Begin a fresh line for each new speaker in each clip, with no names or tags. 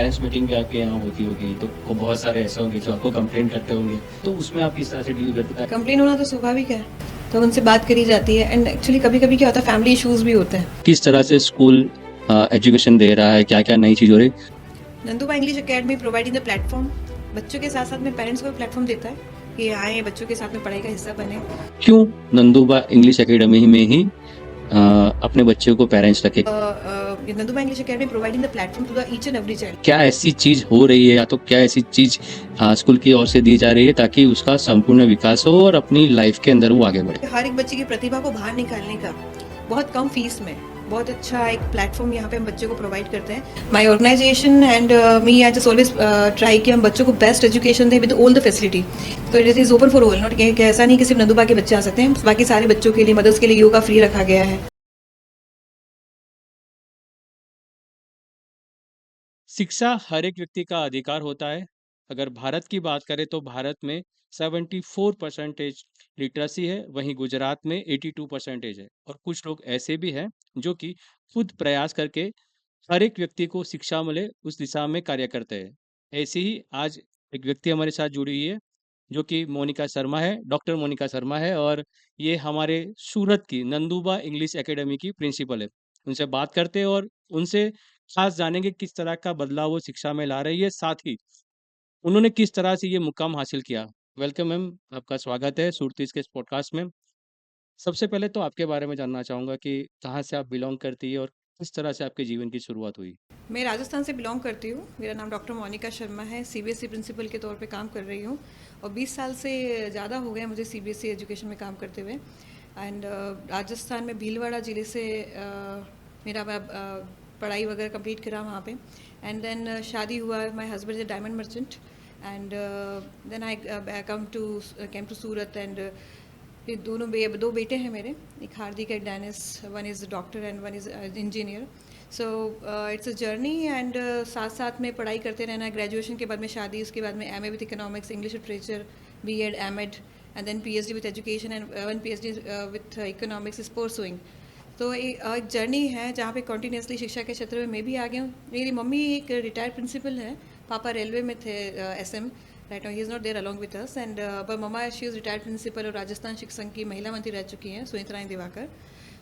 Parents meeting भी आपके यहाँ होती होगी, तो बहुत सारे ऐसे होंगे जो आपको कंप्लेंट करते होंगे, तो उसमें आप किस तरह से डील करते हैं?
कंप्लेन होना तो स्वाभाविक है, तो उनसे बात करी जाती है एंड एक्चुअली कभी-कभी क्या होता है फैमिली इश्यूज़ भी होते हैं।
किस तरह से स्कूल एजुकेशन दे रहा है, क्या-क्या नई चीज़ हो रही है?
Nanduba English academy providing the platform, बच्चों के साथ-साथ में पेरेंट्स को भी प्लेटफॉर्म देता है कि आएँ बच्चों के साथ में पढ़ाई का हिस्सा बनें।
क्यों नंदुबा इंग्लिश एकेडमी में ही अपने बच्चों को पेरेंट्स रखे?
Nanduba English academy providing the platform to the each and every child.
क्या ऐसी चीज़ हो रही है या तो क्या ऐसी चीज़ स्कूल की ओर से दी जा रही है ताकि उसका संपूर्ण विकास हो और अपनी लाइफ के अंदर वो आगे बढ़े?
हर एक बच्चे की प्रतिभा को बाहर निकालने का बहुत कम फीस में बहुत अच्छा एक प्लेटफॉर्म यहाँ पे हम बच्चों को प्रोवाइड करते हैं। My organisation and me I just always try कि हम बच्चों को बेस्ट एजुकेशन दें विद ऑल द फैसिलिटी। तो it is open for all, not कि ऐसा नहीं कि सिर्फ नंदुबा के बच्चे आ सकते हैं, बाकी सारे बच्चों के लिए मदर्स के लिए योगा फ्री रखा गया है।
शिक्षा हर एक व्यक्ति का अधिकार होता है। अगर भारत की बात करें तो भारत में 74% लिटरेसी है, वहीं गुजरात में 82% है। और कुछ लोग ऐसे भी हैं जो कि खुद प्रयास करके हर एक व्यक्ति को शिक्षा मिले उस दिशा में कार्य करते हैं। ऐसे ही आज एक व्यक्ति हमारे साथ जुड़ी हुई है जो कि मोनिका शर्मा है, डॉक्टर मोनिका शर्मा है, और ये हमारे सूरत की नंदुबा इंग्लिश एकेडमी की प्रिंसिपल है। उनसे बात करते हैं और उनसे खास जानेंगे किस तरह का बदलाव वो शिक्षा में ला रही है, साथ ही उन्होंने किस तरह से ये मुकाम हासिल किया। वेलकम मैम, आपका स्वागत है सुरतीस के इस पॉडकास्ट में। सबसे पहले तो आपके बारे में जानना चाहूँगा कि कहाँ से आप बिलॉन्ग करती है और किस तरह से आपके जीवन की शुरुआत हुई?
मैं राजस्थान से बिलोंग करती हूँ। मेरा नाम डॉक्टर मोनिका शर्मा है, सीबीएसई प्रिंसिपल के तौर पे काम कर रही हूँ और 20 साल से ज़्यादा हो गए मुझे सीबीएसई एजुकेशन में काम करते हुए। एंड राजस्थान में भीलवाड़ा ज़िले से मेरा पढ़ाई वगैरह कंप्लीट करा वहाँ पे। एंड देन शादी हुआ, my husband is a diamond merchant and then I came to Surat and फिर दो बेटे हैं मेरे, एक हार्दिक एक Danis, one is doctor and one is engineer. So it's a journey and साथ साथ में पढ़ाई करते रहना। ग्रेजुएशन के बाद में शादी, उसके बाद में MA with economics, English literature, BEd, MEd and then PhD with education and one PhD with economics is pursuing. तो एक जर्नी है जहाँ पे कंटिन्यूसली शिक्षा के क्षेत्र में मैं भी आ गया हूँ। मेरी मम्मी एक रिटायर्ड प्रिंसिपल है, पापा रेलवे में थे, SM. Right now he is not there along with us and पर mamma she is retired principal और राजस्थान शिक्षक संघ की महिला मंत्री रह चुकी हैं, सुनीता रानी दिवाकर।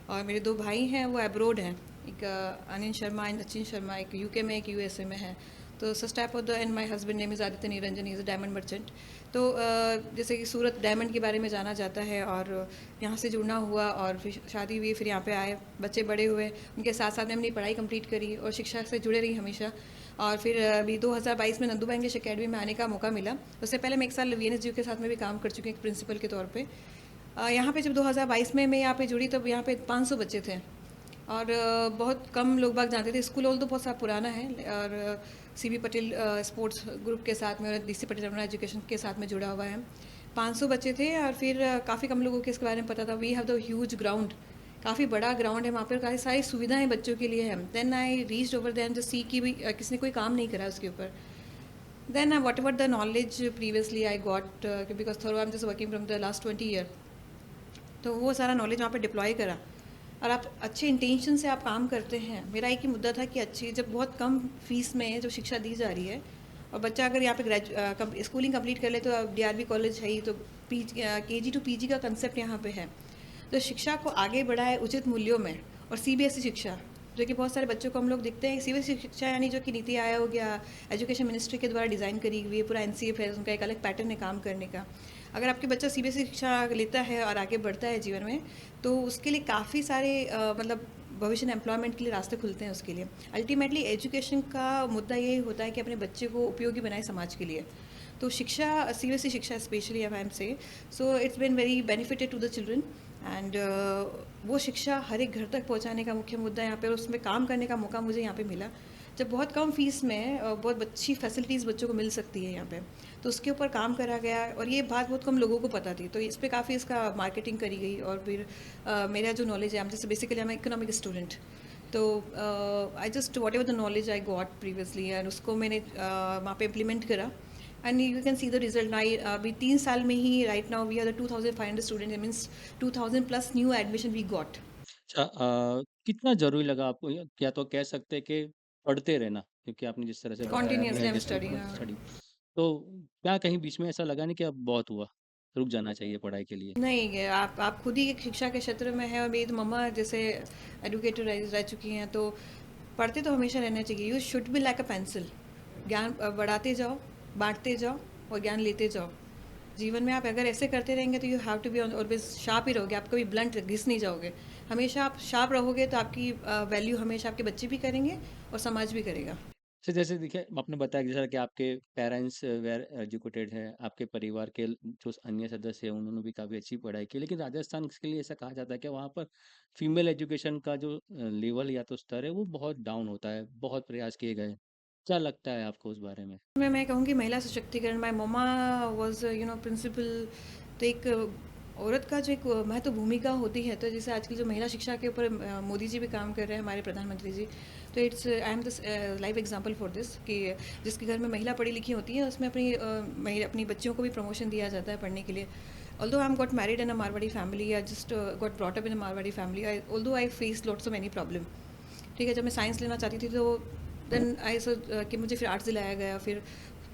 और मेरे दो भाई हैं वो अब्रोड हैं, एक अनिल शर्मा एंड सचिन शर्मा, एक यूके में एक यूएसए में है। तो such type of the end my husband name is Aditya Niranjan, is a diamond merchant. तो जैसे कि सूरत डायमंड के बारे में जाना जाता है और यहाँ से जुड़ना हुआ और फिर शादी हुई, फिर यहाँ पे आए, बच्चे बड़े हुए, उनके साथ साथ में अपनी पढ़ाई कंप्लीट करी और शिक्षा से जुड़े रही हमेशा। और फिर अभी 2022 में नंदुबा इंग्लिश अकेडमी में आने का मौका मिला। उससे पहले मैं एक साल वीएनएसयू के साथ में भी काम कर चुकी हूँ एक प्रिंसिपल के तौर पे। यहाँ पे जब 2022 में मैं यहाँ पे जुड़ी तब यहाँ पे 500 बच्चे थे और बहुत कम लोग बाग जानते थे। स्कूल ऑल तो बहुत सा पुराना है और सीबी पटेल स्पोर्ट्स ग्रुप के साथ में और डीसी पटेल रमना एजुकेशन के साथ में जुड़ा हुआ है। 500 बच्चे थे और फिर काफ़ी कम लोगों को इसके बारे में पता था। We have the huge ground, काफ़ी बड़ा ग्राउंड है वहाँ पर, काफ़ी सारी सुविधाएं बच्चों के लिए है। Then I reached over then जो सी की भी किसी ने कोई काम नहीं करा उसके ऊपर। Then whatever the knowledge previously I got, because थोड़ा I am just working from the last 20 year, तो वो सारा नॉलेज वहाँ पे डिप्लॉय करा। और आप अच्छे इंटेंशन से आप काम करते हैं। मेरा एक ही मुद्दा था कि अच्छी, जब बहुत कम फीस में जो शिक्षा दी जा रही है और बच्चा अगर यहाँ पे स्कूलिंग कंप्लीट कर ले तो डीआरबी कॉलेज है ही, तो केजी टू पीजी का कंसेप्ट यहाँ पे है। तो शिक्षा को आगे बढ़ाए उचित मूल्यों में। और सीबीएसई शिक्षा जो कि बहुत सारे बच्चों को हम लोग दिखते हैं, सीबीएसई शिक्षा यानी जो कि नीति आयोग या एजुकेशन मिनिस्ट्री के द्वारा डिज़ाइन करी हुई है, पूरा एनसीएफ है, उनका एक अलग पैटर्न है काम करने का। अगर आपके बच्चा सीबीएसई शिक्षा लेता है और आगे बढ़ता है जीवन में, तो उसके लिए काफ़ी सारे मतलब भविष्य में एम्प्लॉयमेंट के लिए रास्ते खुलते हैं उसके लिए। अल्टीमेटली एजुकेशन का मुद्दा यही होता है कि अपने बच्चे को उपयोगी बनाए समाज के लिए। तो शिक्षा, सीबीएसई शिक्षा specially I am say, so it's been very benefited to the children and वो शिक्षा हर एक घर तक पहुंचाने का मुख्य मुद्दा यहाँ पे, और उसमें काम करने का मौका मुझे यहाँ पे मिला जब बहुत कम फीस में बहुत अच्छी फैसिलिटीज़ बच्चों को मिल सकती है यहाँ पे। तो उसके ऊपर काम करा गया और ये बात बहुत कम लोगों को पता थी, तो इस पर काफ़ी इसका मार्केटिंग करी गई। और फिर मेरा जो नॉलेज है, जैसे basically I am economic student, तो I just whatever the knowledge I got previously and उसको मैंने वहाँ पे इम्प्लीमेंट करा and you can see the result. I अभी 3 साल में ही right now we are the 2500 student, means 2000 plus new admission we got.
अच्छा, कितना ज़रूरी लगा आपको, या तो कह सकते हैं कि पढ़ते रहना, क्योंकि आपने जिस तरह से बताया
Continuously I'm
practice to
studying. हाँ।
study। तो क्या कहीं बीच में ऐसा लगा नहीं कि अब बहुत हुआ, रुक जाना चाहिए पढ़ाई के लिए?
नहीं है, आप खुद ही एक शिक्षा के क्षेत्र में हैं और मेरी तो मम्मा जैसे एडुकेटेड रह चुकी हैं, तो पढ़ते तो हमेशा रहना चाहिए। You should be like a pencil, ज्ञान बढ़ाते जाओ, बांटते जाओ और ज्ञान लेते जाओ। जीवन में आप अगर ऐसे करते रहेंगे तो you have to be always sharp ही रहोगे, आप कभी ब्लंट घिस नहीं जाओगे। हमेशा आप शार्प रहोगे तो आपकी वैल्यू हमेशा आपके बच्चे भी करेंगे और समाज भी करेगा।
तो जैसे देखिए आपने बताया कि जैसा कि आपके पेरेंट्स वेर एजुकेटेड है, आपके परिवार के जो अन्य सदस्य हैं उन्होंने भी काफ़ी अच्छी पढ़ाई की, लेकिन राजस्थान के लिए ऐसा कहा जाता है कि वहाँ पर फीमेल एजुकेशन का जो लेवल या तो स्तर है वो बहुत डाउन होता है, बहुत प्रयास किए गए। क्या लगता है आपको उस बारे में?
मैं कहूँगी महिला सशक्तिकरण। My mamma was principal. तो एक औरत का जो एक महत्व भूमिका होती है, तो जैसे आजकल जो महिला शिक्षा के ऊपर मोदी जी भी काम कर रहे हैं, हमारे प्रधानमंत्री जी। तो I am this live example for this कि जिसके घर में महिला पढ़ी लिखी होती है उसमें अपनी बच्चियों को भी प्रमोशन दिया जाता है पढ़ने के लिए। Although I am got married in a Marwari family, I just got brought up in a Marwari family, although I face lots of any problem. ठीक है, जब मैं साइंस लेना चाहती थी तो देन आई सोच कि मुझे फिर आर्ट्स दिलाया गया। फिर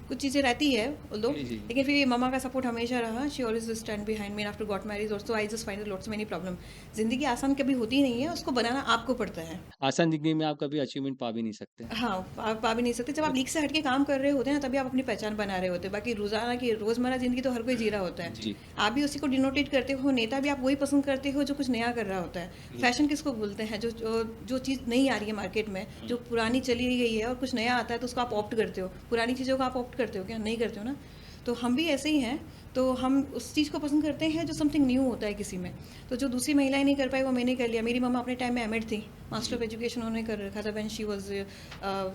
कुछ चीज़ें रहती है ऑल्दो,
जी, जी।
लेकिन फिर मम्मा का सपोर्ट हमेशा रहा। She always stand behind me after got marriage also. I just find lots many problem. ज़िंदगी आसान कभी होती नहीं है, उसको बनाना आपको पड़ता है।
आसान जिंदगी में आप कभी अचीवमेंट पा भी नहीं सकते।
हाँ, आप पा भी नहीं सकते। जब आप लीक से हट के काम कर रहे होते हैं ना, तभी आप अपनी पहचान बना रहे होते हैं। बाकी रोज़ाना की रोज़मर्रा ज़िंदगी तो हर कोई जी रहा होता है।
जी।
आप भी उसी को डिनोटेट करते हो, नेता भी आप वही पसंद करते हो जो कुछ नया कर रहा होता है। फैशन किसको बोलते हैं? जो चीज़ नहीं आ रही है मार्केट में, जो पुरानी चली गई है और कुछ नया आता है तो उसको आप ऑप्ट करते हो। पुरानी चीज़ों को आप ऑप्ट करते हो क्या? नहीं करते हो ना। तो हम भी ऐसे ही हैं। तो हम उस चीज़ को पसंद करते हैं जो समथिंग न्यू होता है किसी में। तो जो दूसरी महिलाएं नहीं कर पाई वो मैंने कर लिया। मेरी मम्मा अपने टाइम में एमएड थी, मास्टर ऑफ एजुकेशन उन्होंने कर रखा था। व्हेन शी वाज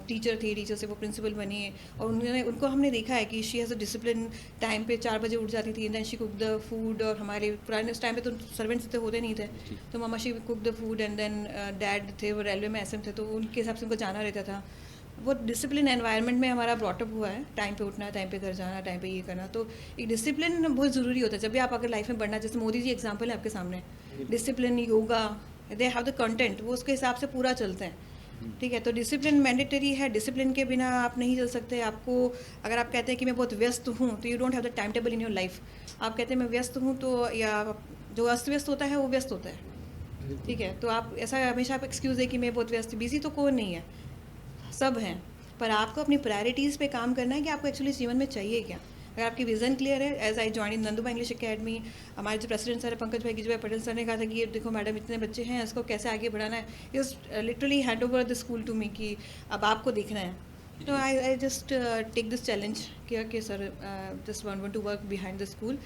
टीचर थी, टीचर से वो प्रिंसिपल बनी है। और उनको हमने देखा है कि she has a discipline. Time पे 4 बजे उठ जाती थी, then she cook the food. और हमारे पुराने उस टाइम पे तो सर्वेंट्स इतने होते नहीं थे,
जी।
तो mamma she cook the food. And then dad थे, वो रेलवे में एसएम थे, तो उनके हिसाब से उनको जाना रहता था। वो डिसिप्लिन एनवायरनमेंट में हमारा ब्रॉटअप हुआ है। टाइम पे उठना, टाइम पे घर जाना, टाइम पे ये करना। तो एक डिसिप्लिन बहुत ज़रूरी होता है जब भी आप अगर लाइफ में बढ़ना। जैसे मोदी जी एग्जांपल है आपके सामने, discipline, yoga, they have the content, वो उसके हिसाब से पूरा चलते हैं। ठीक है, तो डिसिप्लिन मैंडेटरी है। डिसिप्लिन के बिना आप नहीं चल सकते। आपको अगर आप कहते हैं कि मैं बहुत व्यस्त हूँ, तो you don't have the time table in your life. आप कहते हैं मैं व्यस्त हूँ, तो या जो अस्त व्यस्त होता है वो व्यस्त होता है। ठीक है, तो आप ऐसा हमेशा आप एक्सक्यूज़ है कि मैं बहुत व्यस्त, बिजी तो कौन नहीं है, सब हैं। पर आपको अपनी प्रायोरिटीज़ पे काम करना है कि आपको एक्चुअली जीवन में चाहिए क्या। अगर आपकी विज़न क्लियर है, as I join in Nanduba English Academy, हमारे जो प्रेसिडेंट सर है पंकज भाई गिजुभाई पटेल सर ने कहा था कि ये देखो मैडम इतने बच्चे हैं, इसको कैसे आगे बढ़ाना है। Is literally hand over the school to me कि अब आपको देखना है। तो I just take this challenge किया कि sir just want to work behind the school.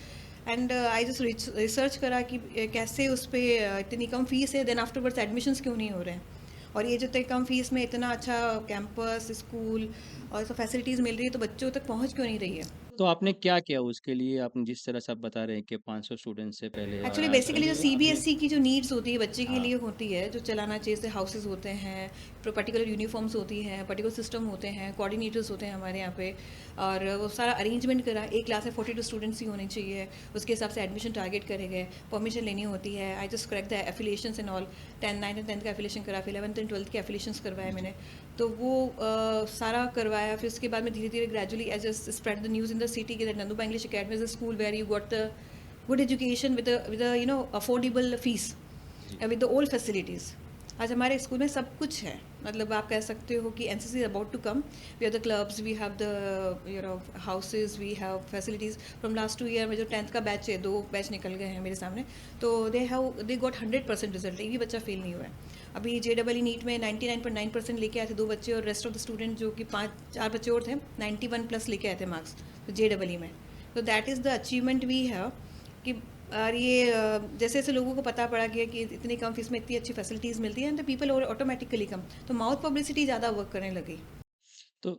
And I just research करा कि कैसे उस पर इतनी कम फीस है, देन आफ्टरवर्ड्स एडमिशन्स क्यों नहीं हो रहे हैं। और ये जो इतने कम फीस में इतना अच्छा कैंपस, स्कूल और सब फैसिलिटीज़ मिल रही है, तो बच्चों तक पहुंच क्यों नहीं रही है।
तो आपने क्या किया उसके लिए? आपने जिस तरह से आप बता रहे हैं कि 500 स्टूडेंट से पहले
एक्चुअली
आपने
बेसिकली जो सीबीएसई की जो नीड्स होती है बच्चे के
हाँ।
लिए होती है, जो चलाना चाहिए, जैसे हाउसेज होते हैं, पर्टिकुलर यूनिफॉर्म्स होती हैं, पर्टिकुलर सिस्टम होते हैं, कोऑर्डिनेटर्स होते हैं हमारे यहाँ पे। और वो सारा अरेंजमेंट करा। एक क्लास में 42 स्टूडेंट्स ही होने चाहिए, उसके हिसाब से एडमिशन टारगेट करे गए, परमिशन लेनी होती है। I just correct the affiliations and all. 10, 9 and 10 का एफिलिएशन करा, फिर 11th एंड 12th के एफिलिएशंस करवाए मैंने। तो वो सारा करवाया। फिर उसके बाद में धीरे धीरे gradually as just spread the news in the city कि that Nanduba English Academy is a school where you got the good education with a affordable fees, with the all facilities. आज हमारे स्कूल में सब कुछ है। मतलब आप कह सकते हो कि NCC is about to come. We have the clubs, we have the houses, we have facilities. From last 2 year में जो 10th का बैच है, 2 बैच निकल गए हैं मेरे सामने, तो दे गॉट 100% रिजल्ट। एक भी बच्चा फेल नहीं हुआ है। अभी JEE नीट में 99.9% लेके आए थे 2 बच्चे, और रेस्ट ऑफ द स्टूडेंट जो कि 4 बच्चे और थे 91+ लेके आए थे मार्क्स तो JEE में। तो that is the achievement we have कि। और ये जैसे जैसे लोगों को पता पड़ा गया कि इतनी कम फीस में इतनी अच्छी फैसिलिटीज़ मिलती हैं, तो पीपल ऑटोमेटिकली कम, तो माउथ पब्लिसिटी ज़्यादा वर्क करने लगी।
तो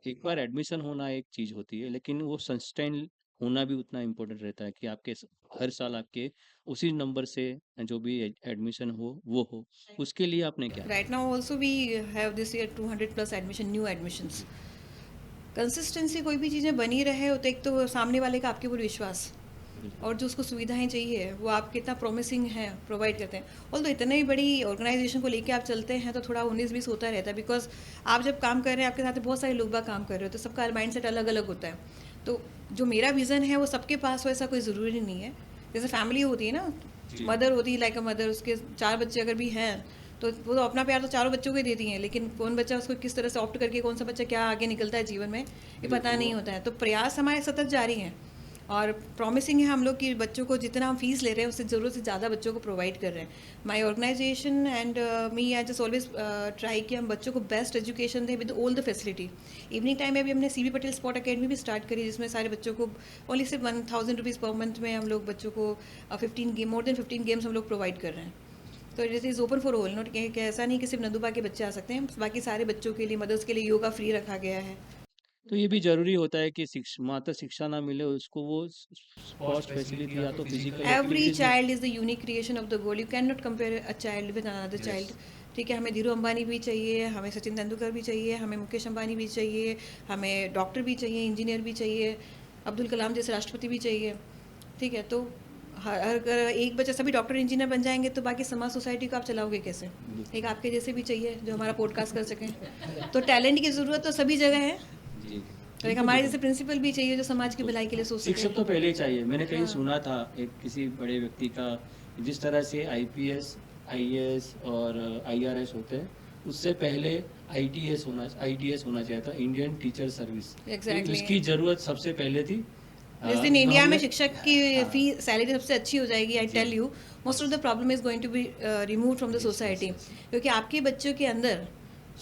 एक बार एडमिशन होना एक चीज होती है, लेकिन वो सस्टेन होना भी उतना इम्पोर्टेंट रहता है कि आपके हर साल आपके उसी नंबर से जो भी एडमिशन हो उसके लिए आपने क्या
right now also we have this year 200+ admission, new admissions. Consistency कोई भी चीज़ें बनी रहे, तो एक तो सामने वाले का आपके ऊपर विश्वास।
बिल्कुल।
और जो उसको सुविधाएं चाहिए वो आप कितना प्रॉमिसिंग है प्रोवाइड करते हैं। और तो इतनी बड़ी ऑर्गेनाइजेशन को लेके आप चलते हैं तो थोड़ा 19-20 होता रहता है, बिकॉज आप जब काम कर रहे हैं आपके साथ बहुत सारे लोग बाग काम कर रहे हो, तो सबका माइंड सेट अलग अलग होता है। तो जो मेरा विज़न है वो सबके पास हो ऐसा कोई ज़रूरी नहीं है। जैसे फैमिली होती है ना,
जी।
मदर होती है लाइक अ मदर, उसके 4 बच्चे अगर भी हैं तो वो तो अपना प्यार तो चारों बच्चों को ही देती हैं, लेकिन कौन बच्चा उसको किस तरह से ऑप्ट करके कौन सा बच्चा क्या आगे निकलता है जीवन में ये पता
बिल्कुल
नहीं
वो
होता है। तो प्रयास हमारे सतत जारी हैं और प्रॉमिसिंग है हम लोग कि बच्चों को जितना हम फीस ले रहे हैं उससे ज़रूरत से ज़्यादा बच्चों को प्रोवाइड कर रहे हैं। My organization and me I just always try कि हम बच्चों को बेस्ट एजुकेशन दें with all the facility. Evening time में भी हमने CB पटेल स्पोर्ट अकेडमी भी स्टार्ट करी, जिसमें सारे बच्चों को ओनली सिर्फ 1000 रुपीज़ पर मंथ में हम लोग बच्चों को 15 गेम, मोर देन 15 गेम्स हम लोग प्रोवाइड कर रहे हैं। तो it is open for all, note कि ऐसा नहीं कि सिर्फ नंदुबा के बच्चे आ सकते हैं, बाकी सारे बच्चों के लिए, मदर्स के लिए योगा फ्री रखा गया है।
तो ये भी ज़रूरी होता है कि मात्र शिक्षा ना मिले उसको, वो स्पोर्ट्स फैसिलिटी या तो फिजिकल
एवरी
एक्टिविटीज़ भी।
Child is the unique creation of the God, you can not compare a child with another child. ठीक है, हमें धीरू अंबानी भी चाहिए, हमें सचिन तेंदुलकर भी चाहिए, हमें मुकेश अंबानी भी चाहिए, हमें डॉक्टर भी चाहिए, इंजीनियर भी चाहिए, अब्दुल कलाम जैसे राष्ट्रपति भी चाहिए। ठीक है, तो अगर एक बच्चा सभी डॉक्टर इंजीनियर बन जाएंगे तो बाकी समाज सोसाइटी को आप चलाओगे कैसे? एक आपके जैसे भी चाहिए जो हमारा पॉडकास्ट कर सकें। तो टैलेंट की ज़रूरत तो सभी जगह है,
जी।
और एक हमारे जैसे प्रिंसिपल भी चाहिए जो समाज की भलाई के लिए सोच
शिक्षक
सके।
तो पहले ही चाहिए। मैंने कहीं
हाँ।
सुना था एक किसी बड़े व्यक्ति का, जिस तरह से आईपीएस, आईएएस और आईआरएस होते हैं, उससे पहले आईटीएस होना चाहिए था, इंडियन टीचर सर्विस।
एग्जैक्टली।
उसकी ज़रूरत सबसे पहले थी।
जिस दिन इंडिया में
हमने
शिक्षक की
हाँ,
फी सैलरी सबसे अच्छी हो जाएगी, आई
जी,
tell you most of the problem is going to be remove from the
yes, yes,
society.
Yes.
क्योंकि आपके बच्चों के अंदर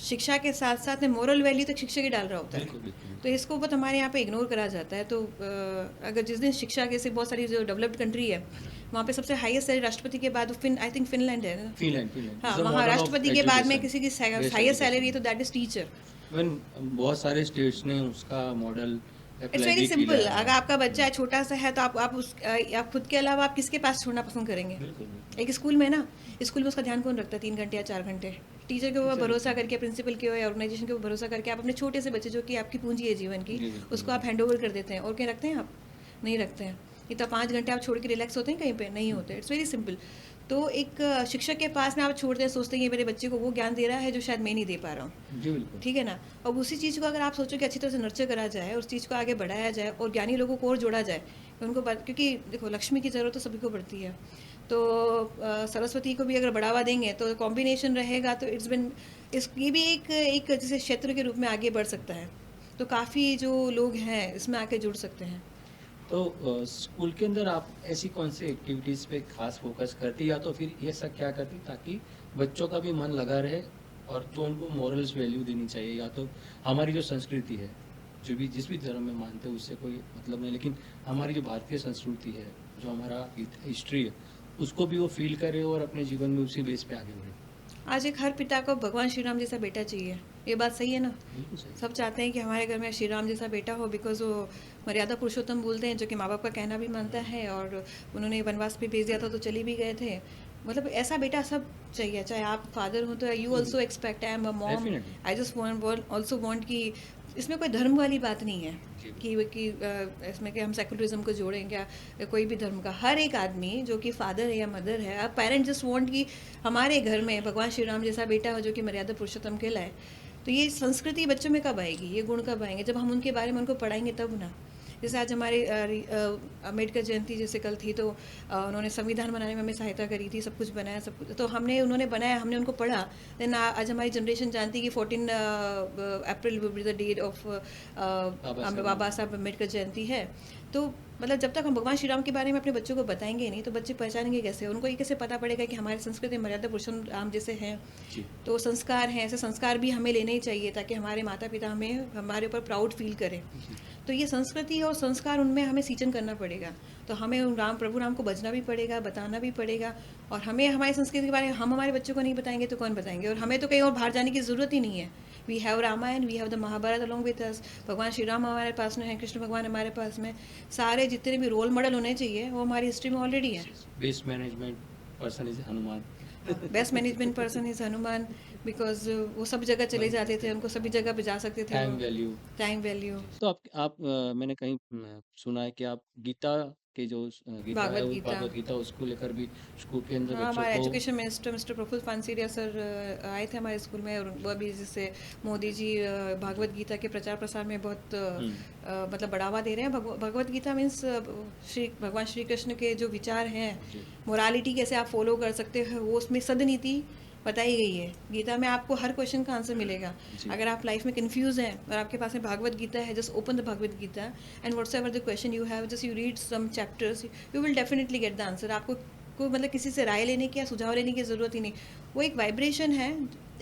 शिक्षा के साथ साथ में मोरल वैल्यू तक शिक्षक ही डाल रहा होता है।
बिल्कुल, बिल्कुल।
तो इसको बहुत हमारे यहाँ पे इग्नोर करा जाता है। तो अगर जिस दिन शिक्षा के से बहुत सारी जो डेवलप्ड कंट्री है वहाँ पे सबसे हाईएस्ट सैलरी राष्ट्रपति के बाद आई थिंक फिनलैंड है ना?
फिनलैंड
हाँ,
इज़ द
वहाँ
मॉडल ऑफ
राष्ट्रपति के बाद में
एजुकेशन,
किसी की
बेस्ट
हाईएस्ट सैलरी है
एजुकेशन।
तो दैट इज टीचर।
इवन बहुत सारे स्टेट्स ने उसका मॉडल
इट्स
अप्लाई
वेरी
भी
सिंपल।
किया
अगर
है।
आपका बच्चा छोटा सा है तो आप खुद के अलावा आप किसके पास छोड़ना पसंद करेंगे?
बिल्कुल, बिल्कुल।
एक स्कूल में ना, स्कूल में उसका ध्यान कौन रखता है 3 घंटे या 4 घंटे? टीचर के ऊपर भरोसा करके, प्रिंसिपल के या ऑर्गेनाइजेशन के ऊपर भरोसा करके आप अपने छोटे से बच्चे जो कि आपकी पूंजी है जीवन की,
जी, बिल्कुल,
उसको आप हैंड ओवर कर देते हैं। और क्या रखते हैं आप? नहीं रखते हैं। इतना 5 घंटे आप छोड़ के रिलैक्स होते हैं कहीं पे? नहीं होते। It's very simple. तो एक शिक्षक के पास में आप छोड़ते हैं, सोचते हैं ये मेरे बच्चे को वो ज्ञान दे रहा है जो शायद मैं नहीं दे पा रहा हूँ।
जी बिल्कुल।
ठीक है ना? अब उसी चीज़ को अगर आप सोचो कि अच्छी तरह से नर्चर करा जाए, उस चीज़ को आगे बढ़ाया जाए और ज्ञानी लोगों को और जोड़ा जाए, उनको क्योंकि देखो लक्ष्मी की ज़रूरत तो सभी को पड़ती है। तो सरस्वती को भी अगर बढ़ावा देंगे तो कॉम्बिनेशन रहेगा, तो इट्स बिन ये भी एक एक जैसे क्षेत्र के रूप में आगे बढ़ सकता है। तो काफ़ी जो लोग हैं इसमें आके जुड़ सकते हैं।
तो स्कूल के अंदर आप ऐसी कौन सी एक्टिविटीज़ पे खास फोकस करती, या तो फिर ये सब क्या करती ताकि बच्चों का भी मन लगा रहे, और जो उनको मोरल्स वैल्यू देनी चाहिए, या तो हमारी जो संस्कृति है, जो भी जिस भी धर्म में मानते हैं उससे कोई मतलब नहीं, लेकिन हमारी जो भारतीय संस्कृति है, जो हमारा हिस्ट्री है, उसको भी वो फील करे और अपने जीवन में उसी बेस पे आगे बढ़े।
आज एक हर पिता को भगवान श्री राम जैसा बेटा चाहिए। ये बात सही है ना?
बिल्कुल सही।
सब चाहते हैं कि हमारे घर में श्री राम जैसा बेटा हो, बिकॉज वो मर्यादा पुरुषोत्तम बोलते हैं, जो कि माँ बाप का कहना भी मानता है, और उन्होंने वनवास भी भेज दिया था तो चले भी गए थे। मतलब ऐसा बेटा सब चाहिए, चाहे आप फादर हो तो you also expect, I am a mom,
Definitely.
I just also want कि इसमें कोई धर्म वाली बात नहीं है
जी।
कि इसमें कि हम सेकुलरिज्म को जोड़ें क्या, कोई भी धर्म का हर एक आदमी जो कि फादर है या मदर है, अब पेरेंट जस्ट वांट कि हमारे घर में भगवान श्री राम जैसा बेटा हो जो कि मर्यादा पुरुषोत्तम कहलाए। तो ये संस्कृति बच्चों में कब आएगी, ये गुण कब आएंगे? जब हम उनके बारे में उनको पढ़ाएंगे तब ना। जैसे आज हमारे अम्बेडकर जयंती जैसे कल थी, तो उन्होंने संविधान बनाने में हमें सहायता करी थी, सब कुछ बनाया, सब कुछ तो उन्होंने बनाया, हमने उनको पढ़ा। देन आज हमारी जनरेशन जानती है कि 14 April will be the date of Baba Saheb Ambedkar जयंती है। तो मतलब जब तक हम भगवान श्री राम के बारे में अपने बच्चों को बताएंगे नहीं तो बच्चे पहचानेंगे कैसे? उनको ये कैसे पता पड़ेगा कि हमारी संस्कृति मर्यादा पुरुषोत्तम राम जैसे हैं?
जी।
तो संस्कार हैं, ऐसे संस्कार भी हमें लेने ही चाहिए ताकि हमारे माता पिता हमें हमारे ऊपर प्राउड फील करें।
जी।
तो ये संस्कृति और संस्कार उनमें हमें सिंचन करना पड़ेगा। तो हमें उन प्रभु राम को बजना भी पड़ेगा, बताना भी पड़ेगा, और हमें हमारी संस्कृति के बारे में हम हमारे बच्चों को नहीं बताएंगे तो कौन बताएंगे? और हमें तो कहीं और बाहर जाने की ज़रूरत ही नहीं है। We have Ramayan, we have the Mahabharat along with us. भगवान श्री राम हमारे पास में है, कृष्ण भगवान हमारे पास में, सारे जितने भी रोल मॉडल होने चाहिए वो हमारी हिस्ट्री में ऑलरेडी है।
Best management person is Hanuman.
Best management person is Hanuman, because वो सब जगह चले जाते थे, उनको सभी जगह पे जा सकते थे।
Time value.
Time value.
तो मैंने कहीं सुना है कि आप गीता
के जो गीता है,
भागवत
वो
गीता।
भागवत गीता, उसको लेकर भी स्कूल के अंदर
हाँ,
बच्चों
हमारे
को।
Education minister mister Praful Pansheriya sir आए थे हमारे स्कूल में, और वो अभी जैसे मोदी जी
जी।
भागवत गीता के प्रचार प्रसार में बहुत
हुँ,
मतलब बढ़ावा दे रहे हैं। भगवत गीता मीन्स श्री भगवान श्री कृष्ण के जो विचार हैं,
जी,
मोरालिटी कैसे आप फॉलो कर सकते हो, वो उसमें सदनीति बताई गई है। गीता में आपको हर क्वेश्चन का आंसर मिलेगा।
जी,
अगर आप लाइफ में कंफ्यूज हैं और आपके पास में भागवत गीता है, just open the Bhagavad Gita and whatsoever the question you have, just you read some chapters, you will definitely get the answer. आपको को मतलब किसी से राय लेने की या सुझाव लेने की ज़रूरत ही नहीं। वो एक वाइब्रेशन है,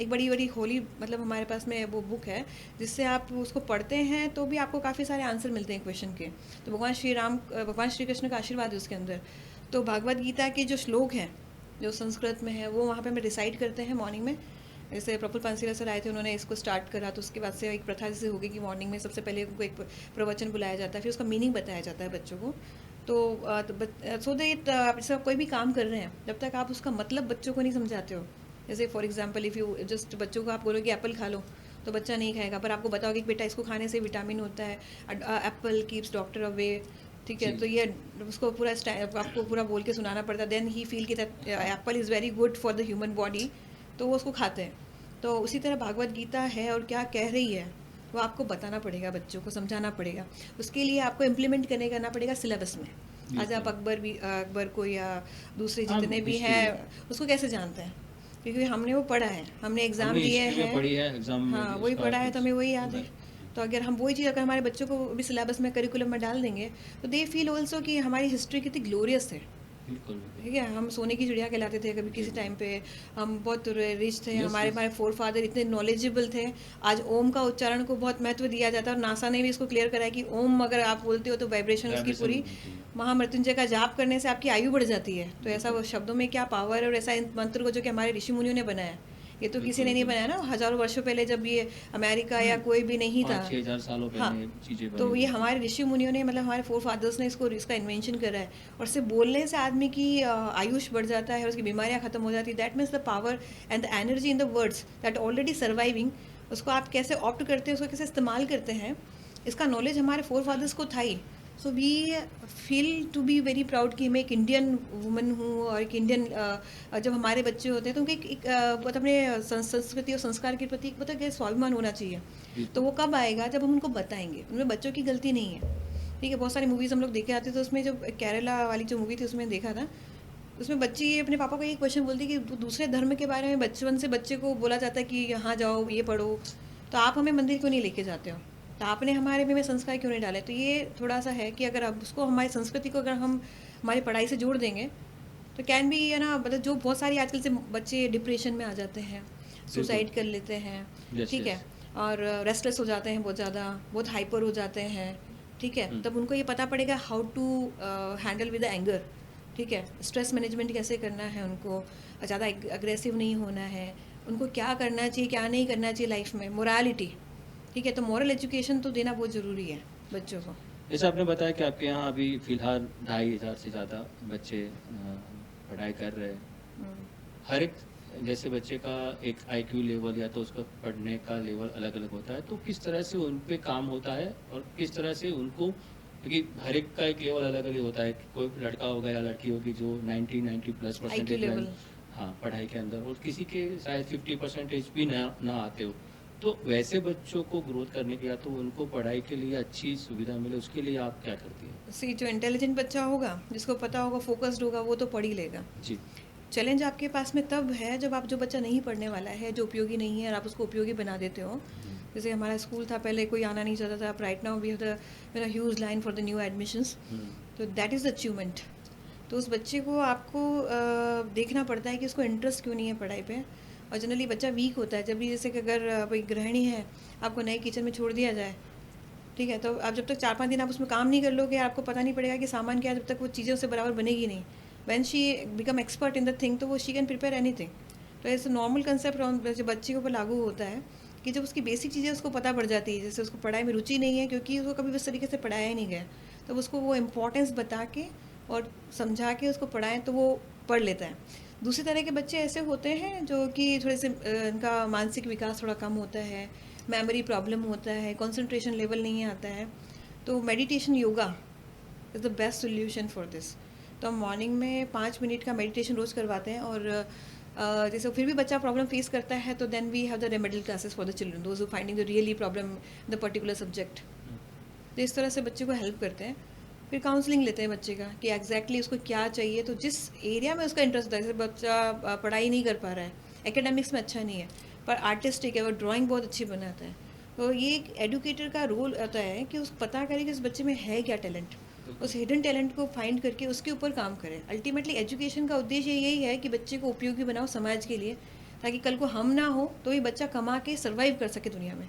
एक बड़ी बड़ी होली, मतलब हमारे पास में वो बुक है जिससे आप उसको पढ़ते हैं तो भी आपको काफ़ी सारे आंसर मिलते हैं क्वेश्चन के। तो भगवान श्री कृष्ण का आशीर्वाद है उसके अंदर। तो भागवत गीता के जो श्लोक हैं जो संस्कृत में है, वो वहाँ पे हमें रिसाइट करते हैं मॉर्निंग में। जैसे प्रफुल्ल पानसेरिया सर आए थे, उन्होंने इसको स्टार्ट करा, तो उसके बाद से एक प्रथा जैसे होगी कि मॉर्निंग में सबसे पहले उनको एक प्रवचन बुलाया जाता है, फिर उसका मीनिंग बताया जाता है बच्चों को। तो सो दैट आप जैसे आप कोई भी काम कर रहे हैं, जब तक आप उसका मतलब बच्चों को नहीं समझाते हो, जैसे for example if you just बच्चों को आप बोलो कि एप्पल खा लो, तो बच्चा नहीं खाएगा। पर आपको बताओगे कि बेटा इसको खाने से विटामिन होता है, एप्पल कीप्स डॉक्टर अवे, ठीक है।
जी,
तो ये उसको पूरा आपको पूरा बोल के सुनाना पड़ता है, देन ही फील कि that Apple is very good for the human body, तो वो उसको खाते हैं। तो उसी तरह भागवत गीता है और क्या कह रही है वो आपको बताना पड़ेगा, बच्चों को समझाना पड़ेगा। उसके लिए आपको इम्प्लीमेंट करना पड़ेगा सिलेबस में। आज आप
बिल्कुल।
अकबर को या दूसरे
हाँ,
जितने भी
हिस्ट्री
हैं उसको कैसे जानते हैं, क्योंकि हमने वो पढ़ा है, हमने एग्ज़ाम
हमने
दिए
हिस्ट्री में
हैं।
पढ़ी है, एग्ज़ाम में
हाँ,
भी
वही
उसका
पढ़ा है तो
कुछ
हमें वही याद
होगा
है।
ही।
तो अगर हम वही चीज़ अगर हमारे बच्चों को भी सिलेबस में करिकुलम में डाल देंगे, तो दे फील ऑल्सो कि हमारी हिस्ट्री कितनी ग्लोरियस है।
बिल्कुल, बिल्कुल।
ठीक है, हम सोने की चिड़िया कहलाते थे कभी
जी,
किसी
जी।
टाइम पे। हम बहुत रिच थे,
यस,
हमारे
यस।
हमारे फोर फादर इतने नॉलेजेबल थे। आज ओम का उच्चारण को बहुत महत्व दिया जाता है, और नासा ने भी इसको क्लियर करा है कि ओम अगर आप बोलते हो तो वाइब्रेशन उसकी
वाइब्रेशन
पूरी,
होती है।
महामृत्युंजय का जाप करने से आपकी आयु बढ़ जाती है। तो ऐसा वो
बिल्कुल,
शब्दों में क्या पावर है, और ऐसा इन मंत्र को जो कि हमारे ऋषि मुनियों ने बनाया है। ये तो किसी
बिल्कुल,
ने नहीं
बिल्कुल।
बनाया ना, हज़ारों वर्षों पहले जब ये अमेरिका या
हुँ,
कोई भी नहीं था।
5-6 हज़ार सालों
हाँ,
पहले ये चीज़ें बनी
तो ये
हुई थी।
हमारे ऋषि मुनियों ने, मतलब हमारे फोर फादर्स ने इसका इन्वेंशन करा है। और सिर्फ बोलने से आदमी की आयुष बढ़ जाता है और उसकी बीमारियां खत्म हो जाती है। That means the power and the energy in the words that already surviving, उसको आप कैसे ऑप्ट करते हैं, उसको कैसे इस्तेमाल करते हैं, इसका नॉलेज हमारे फोर फादर्स को था ही। So we feel to be very proud कि मैं एक इंडियन वुमन हूँ, और एक इंडियन जब हमारे बच्चे होते हैं तो उनके बहुत अपने संस्कृति और संस्कार के प्रति मतलब क्या स्वाभिमान होना चाहिए। तो
बिल्कुल।
वो कब आएगा, जब हम उनको बताएंगे, उनमें बच्चों की गलती नहीं है। ठीक है, बहुत सारी मूवीज़ हम लोग देखे आते, तो उसमें जो केरला वाली जो मूवी थी उसमें देखा था, उसमें बच्ची अपने पापा को ये क्वेश्चन बोलती कि दूसरे धर्म के बारे में बचपन से बच्चे को बोला जाता है कि यहाँ जाओ ये पढ़ो, तो आप हमें मंदिर क्यों नहीं लेके जाते हो, तो आपने हमारे में संस्कार क्यों नहीं डाले। तो ये थोड़ा सा है कि अगर अब उसको हमारी संस्कृति को अगर हम हमारी पढ़ाई से जोड़ देंगे, तो कैन भी है ना, मतलब जो बहुत सारी आजकल से बच्चे डिप्रेशन में आ जाते हैं,
बिल्कुल।
सुसाइड कर लेते हैं,
यस,
ठीक है,
यस।
और रेस्टलेस हो जाते हैं बहुत ज़्यादा, बहुत हाइपर हो जाते हैं, ठीक है।
हुँ,
तब उनको ये पता पड़ेगा how to handle with the anger, ठीक है, स्ट्रेस मैनेजमेंट कैसे करना है उनको, ज़्यादा अग्रेसिव नहीं होना है, उनको क्या करना चाहिए क्या नहीं करना चाहिए लाइफ में, मोरालिटी, ठीक है। तो मॉरल एजुकेशन तो देना बहुत ज़रूरी है बच्चों को।
जैसे आपने बताया कि आपके यहाँ अभी फ़िलहाल 2500 से ज़्यादा बच्चे पढ़ाई कर रहे हैं।
हम्म।
हर एक जैसे बच्चे का एक आईक्यू लेवल या तो उसका पढ़ने का लेवल अलग-अलग होता है, तो किस तरह से उन पे काम होता है और किस तरह से उनको, क्योंकि हर एक का एक लेवल अलग-अलग होता है। कोई लड़का होगा या लड़की होगी जो 90 plus
IQ
percentage line,
level.
हाँ, पढ़ाई के अंदर, और किसी के शायद 50% भी ना आते हो। तो वैसे बच्चों को ग्रोथ करने के, या तो उनको पढ़ाई के लिए अच्छी सुविधा मिले, उसके लिए आप क्या करती हैं?
सी जो इंटेलिजेंट बच्चा होगा, जिसको पता होगा, फोकस्ड होगा, वो तो पढ़ ही लेगा।
जी,
चैलेंज आपके पास में तब है जब आप जो बच्चा नहीं पढ़ने वाला है, जो उपयोगी नहीं है, और आप उसको उपयोगी बना देते हो।
हुँ,
जैसे हमारा स्कूल था, पहले कोई आना नहीं चाहता था, अब right now we have the huge line for the new admissions.
हुँ,
तो दैट इज़ अचीवमेंट। तो उस बच्चे को आपको देखना पड़ता है कि उसको इंटरेस्ट क्यों नहीं है पढ़ाई पे। और जनरली बच्चा वीक होता है जब भी, जैसे कि अगर कोई गृहिणी है, आपको नए किचन में छोड़ दिया जाए, ठीक है, तो आप जब तक 4-5 दिन आप उसमें काम नहीं कर लोगे, आपको पता नहीं पड़ेगा कि सामान क्या है, जब तक वो चीज़ें उससे बराबर बनेगी नहीं। When she become expert in the thing, तो वो शी कैन प्रिपेयर एनीथिंग। तो ऐसे नॉर्मल कंसेप्ट जो बच्चे के ऊपर लागू होता है कि जब उसकी बेसिक चीज़ें उसको पता पड़ जाती है, जैसे उसको पढ़ाई में रुचि नहीं है क्योंकि उसको कभी उस तरीके से पढ़ाया ही नहीं गया, तब उसको वो इम्पोर्टेंस बता के और समझा के उसको पढ़ाएं तो वो पढ़ लेता है। दूसरी तरह के बच्चे ऐसे होते हैं जो कि थोड़े से इनका मानसिक विकास थोड़ा कम होता है, मेमोरी प्रॉब्लम होता है, कंसंट्रेशन लेवल नहीं आता है। तो meditation yoga is the best solution for this. तो हम मॉर्निंग में 5 मिनट का मेडिटेशन रोज़ करवाते हैं, और जैसे फिर भी बच्चा प्रॉब्लम फेस करता है तो then we have the remedial classes for the children those who finding the really problem the particular subject. तो इस तरह से बच्चे को हेल्प करते हैं। फिर काउंसलिंग लेते हैं बच्चे का कि एग्जैक्टली उसको क्या चाहिए, तो जिस एरिया में उसका इंटरेस्ट होता है, जैसे बच्चा पढ़ाई नहीं कर पा रहा है, एकेडमिक्स में अच्छा नहीं है, पर आर्टिस्टिक है, वो ड्राइंग बहुत अच्छी बनाता है, तो ये एक एडुकेटर का रोल होता है कि उस पता करे कि इस बच्चे में है क्या टैलेंट, उस हिडन टैलेंट को फाइंड करके उसके ऊपर काम करें। अल्टीमेटली एजुकेशन का उद्देश्य यही है कि बच्चे को उपयोगी बनाओ समाज के लिए, ताकि कल को हम ना हो तो ये बच्चा कमा के सर्वाइव कर सके दुनिया में।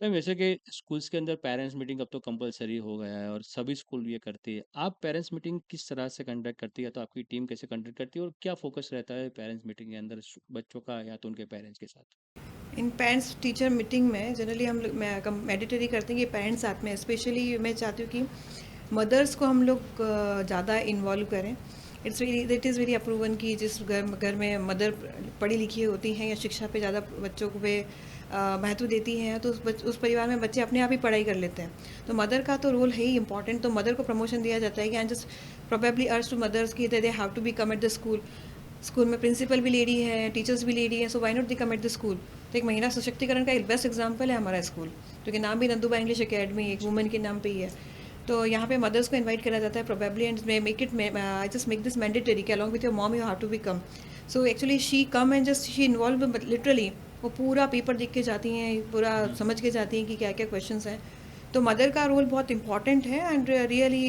मैम वैसे कि स्कूल्स के अंदर पेरेंट्स मीटिंग अब तो कंपलसरी हो गया है और सभी स्कूल ये करती है। आप पेरेंट्स मीटिंग किस तरह से कंडक्ट करती है, तो आपकी टीम कैसे कंडक्ट करती है और क्या फोकस रहता है पेरेंट्स मीटिंग के अंदर बच्चों का या तो उनके पेरेंट्स के साथ?
इन पेरेंट्स टीचर मीटिंग में जनरली हम लोग मैंडेटरी करते हैं कि पेरेंट्स साथ में, स्पेशली मैं चाहती हूँ कि मदर्स को हम लोग ज़्यादा इन्वॉल्व करें। इट इज़ वेरी अप्रूवन कि जिस घर में मदर पढ़ी लिखी होती हैं या शिक्षा पे ज़्यादा बच्चों को पे महत्व देती हैं, तो उस परिवार में बच्चे अपने आप ही पढ़ाई कर लेते हैं। तो मदर का तो रोल है ही इंपॉर्टेंट, तो मदर को प्रमोशन दिया जाता है कि and just probably urge to mothers की they have to be come at the school. School में प्रिंसिपल भी लेडी है, टीचर्स भी लेडी है, so why not they come at the school. तो एक महिला सशक्तिकरण का एक बेस्ट एग्जाम्पल है हमारा स्कूल, क्योंकि नाम भी नंदुबा इंग्लिश अकेडमी एक वुमेन के नाम पे ही है। तो यहाँ पे मदर्स को इनवाइट करा जाता है probably, and make it I just make this mandatory कि along with your mom you have to be come. So actually she come and just she involve literally, वो पूरा पेपर देख के जाती हैं, पूरा समझ के जाती हैं कि क्या क्या क्वेश्चंस हैं। तो मदर का रोल बहुत इंपॉर्टेंट है, एंड रियली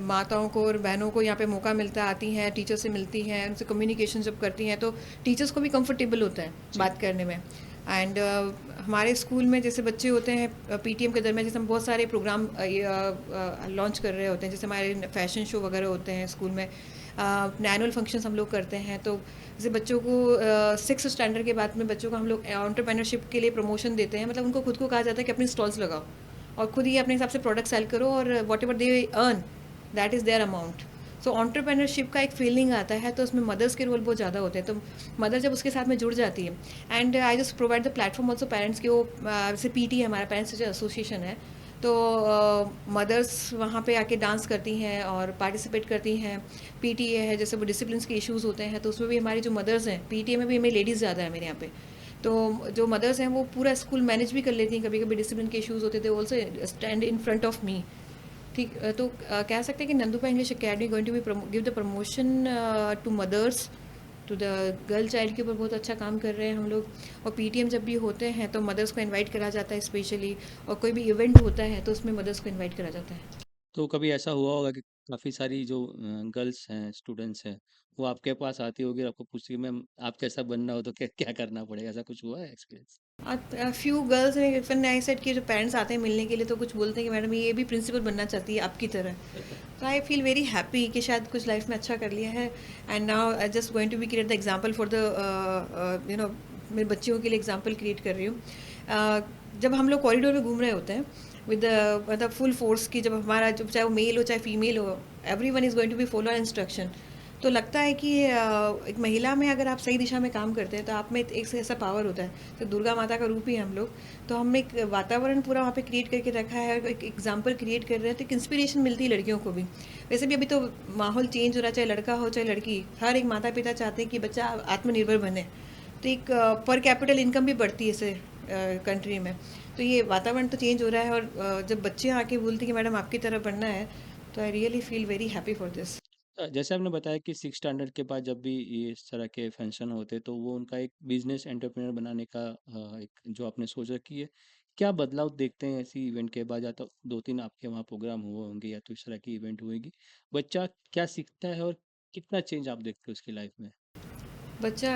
माताओं को और बहनों को यहाँ पे मौका मिलता है, आती हैं, टीचर से मिलती हैं, उनसे कम्युनिकेशन जब करती हैं तो टीचर्स को भी कंफर्टेबल होता है बात करने में। एंड हमारे स्कूल में जैसे बच्चे होते हैं पीटीएम के दरमियान, जैसे हम बहुत सारे प्रोग्राम लॉन्च कर रहे होते हैं, जैसे हमारे फैशन शो वगैरह होते हैं स्कूल में, एनुअल फंक्शंस हम लोग करते हैं। तो जैसे बच्चों को 6th स्टैंडर्ड के बाद में बच्चों को हम लोग एंटरप्रेन्योरशिप के लिए प्रमोशन देते हैं, मतलब उनको खुद को कहा जाता है कि अपनी स्टॉल्स लगाओ और खुद ही अपने हिसाब से प्रोडक्ट सेल करो, और what ever they earn that is their amount. So entrepreneurship का एक फीलिंग आता है, तो उसमें मदर्स के रोल बहुत ज़्यादा होते हैं। तो मदर जब उसके साथ में जुड़ जाती है, and I just provide the platform also parents के, वो जैसे पीटी है हमारा पेरेंट्स टीचर एसोसिएशन है, तो मदर्स वहाँ पे आके डांस करती हैं और पार्टिसिपेट करती हैं। पीटीए है, जैसे वो डिसिप्लिन के इश्यूज़ होते हैं, तो उसमें भी हमारी जो मदर्स हैं, पीटीए में भी हमें लेडीज़ ज़्यादा है मेरे यहाँ पे, तो जो मदर्स हैं वो पूरा स्कूल मैनेज भी कर लेती हैं। कभी कभी डिसिप्लिन के इश्यूज़ होते थे, also stand in front of me. ठीक, तो कह सकते हैं कि Nandupa English Academy going to be give the promotion to mothers, to the girl child के ऊपर बहुत अच्छा काम कर रहे हैं हम लोग। और पीटीएम जब भी होते हैं तो मदर्स को इनवाइट करा जाता है स्पेशली, और कोई भी इवेंट होता है तो उसमें मदर्स को इनवाइट करा जाता है।
तो कभी ऐसा हुआ होगा कि काफ़ी सारी जो गर्ल्स हैं, स्टूडेंट्स हैं, वो आपके पास आती होगी और आपको पूछती है मैम आप कैसा बनना हो तो क्या क्या करना पड़ेगा, ऐसा कुछ हुआ है experience?
Few girls even I said कि जो पेरेंट्स आते हैं मिलने के लिए तो कुछ बोलते हैं कि मैडम ये भी प्रिंसिपल बनना चाहती है आपकी तरह। तो आई फील वेरी हैप्पी कि शायद कुछ लाइफ में अच्छा कर लिया है, and now I just going to be create the example for the you know, मेरे बच्चियों के लिए एग्जाम्पल क्रिएट कर रही हूँ। जब हम लोग कॉरिडोर में घूम रहे होते हैं विद मतलब फुल फोर्स की, जब हमारा जब चाहे वो मेल हो चाहे फीमेल हो, everyone is going to be follow instruction, तो लगता है कि एक महिला में अगर आप सही दिशा में काम करते हैं तो आप में एक ऐसा पावर होता है, तो दुर्गा माता का रूप ही हम लोग, तो हमने एक वातावरण पूरा वहाँ पे क्रिएट करके रखा है, एक एग्जाम्पल क्रिएट कर रहे हैं, तो एक इंस्पिरेशन मिलती है लड़कियों को भी। वैसे भी अभी तो माहौल चेंज हो रहा है, चाहे लड़का हो चाहे लड़की, हर एक माता पिता चाहते हैं कि बच्चा आत्मनिर्भर बने, तो एक पर कैपिटल इनकम भी बढ़ती है इसे कंट्री में। तो ये वातावरण तो चेंज हो रहा है, और जब बच्चे आके बोलते हैं कि मैडम आपकी तरह बनना है, तो I really feel very happy for this.
जैसे आपने बताया कि 6 स्टैंडर्ड के बाद जब भी ये इस तरह के फंक्शन होते तो वो उनका एक बिजनेस एंटरप्रेन्योर बनाने का एक जो आपने सोच रखी है, क्या बदलाव देखते हैं ऐसी इवेंट के बाद? या तो 2-3 आपके वहाँ प्रोग्राम हुए होंगे या तो इस तरह की इवेंट होएगी, बच्चा क्या सीखता है और कितना चेंज आप देखते हो उसकी लाइफ में?
बच्चा